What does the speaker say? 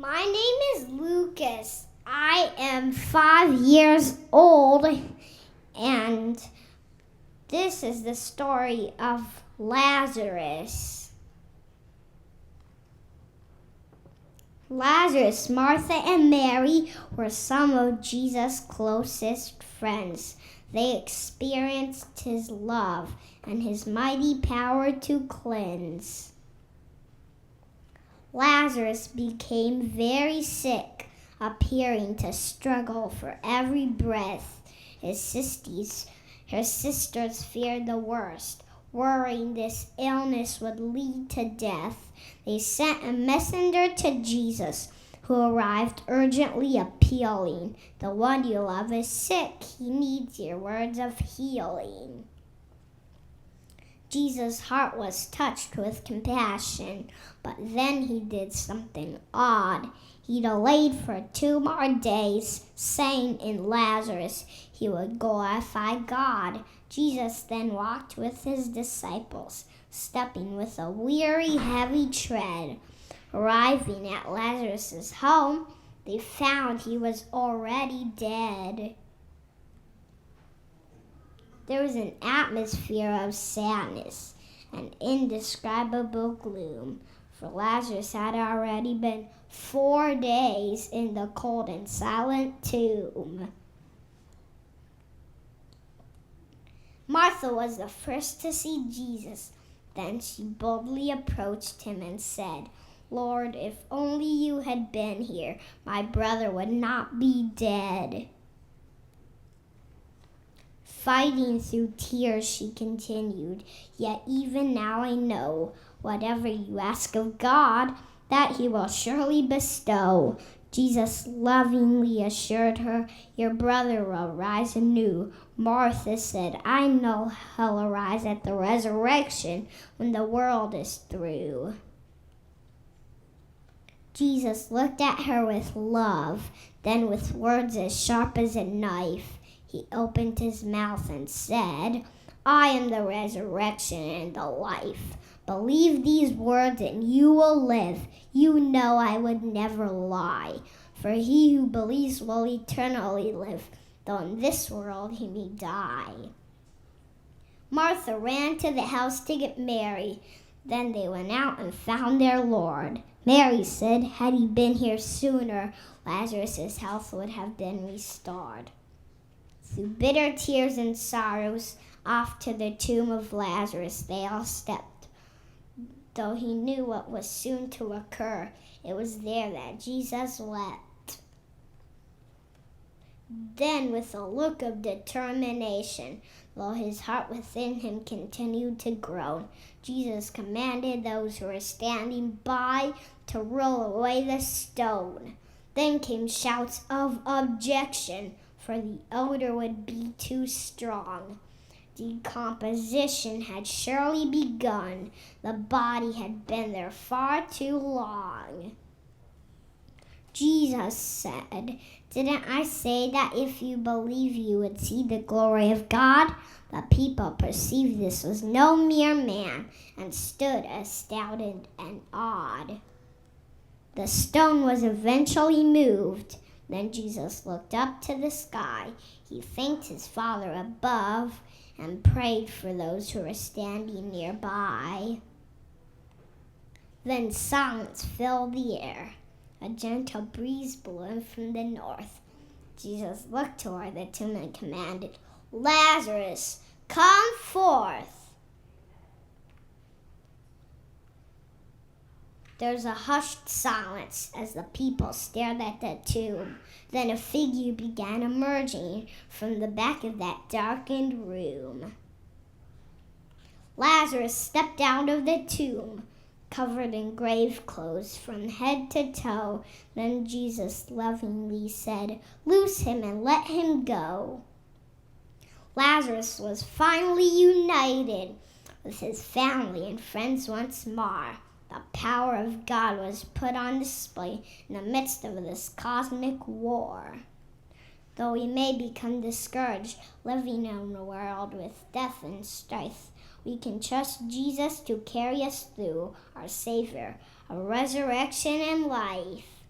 My name is Lucas. I am 5 years old, and this is the story of Lazarus. Lazarus, Martha, and Mary were some of Jesus' closest friends. They experienced his love and his mighty power to cleanse. Lazarus became very sick, appearing to struggle for every breath. Her sisters feared the worst, worrying this illness would lead to death. They sent a messenger to Jesus, who arrived urgently appealing. "The one you love is sick. He needs your words of healing." Jesus' heart was touched with compassion, but then he did something odd. He delayed for 2 more days, saying in Lazarus he would glorify God. Jesus then walked with his disciples, stepping with a weary, heavy tread. Arriving at Lazarus' home, they found he was already dead. There was an atmosphere of sadness and indescribable gloom, for Lazarus had already been 4 days in the cold and silent tomb. Martha was the first to see Jesus. Then she boldly approached him and said, "Lord, if only you had been here, my brother would not be dead." Fighting through tears, she continued, "Yet even now I know, whatever you ask of God, that he will surely bestow." Jesus lovingly assured her, "Your brother will rise anew." Martha said, "I know he'll arise at the resurrection when the world is through." Jesus looked at her with love, then with words as sharp as a knife, he opened his mouth and said, "I am the resurrection and the life. Believe these words and you will live. You know I would never lie. For he who believes will eternally live, though in this world he may die." Martha ran to the house to get Mary. Then they went out and found their Lord. Mary said, "Had he been here sooner, Lazarus' health would have been restored." Through bitter tears and sorrows, off to the tomb of Lazarus they all stepped. Though he knew what was soon to occur, it was there that Jesus wept. Then, with a look of determination, though his heart within him continued to groan, Jesus commanded those who were standing by to roll away the stone. Then came shouts of objection, for the odor would be too strong. Decomposition had surely begun. The body had been there far too long. Jesus said, "Didn't I say that if you believe you would see the glory of God?" The people perceived this was no mere man and stood astounded and awed. The stone was eventually moved. Then Jesus looked up to the sky. He thanked his Father above and prayed for those who were standing nearby. Then silence filled the air. A gentle breeze blew in from the north. Jesus looked toward the tomb and commanded, "Lazarus, come forth." There was a hushed silence as the people stared at the tomb. Then a figure began emerging from the back of that darkened room. Lazarus stepped out of the tomb, covered in grave clothes from head to toe. Then Jesus lovingly said, "Loose him and let him go." Lazarus was finally united with his family and friends once more. The power of God was put on display in the midst of this cosmic war. Though we may become discouraged living in a world with death and strife, we can trust Jesus to carry us through, our Savior, our resurrection and life.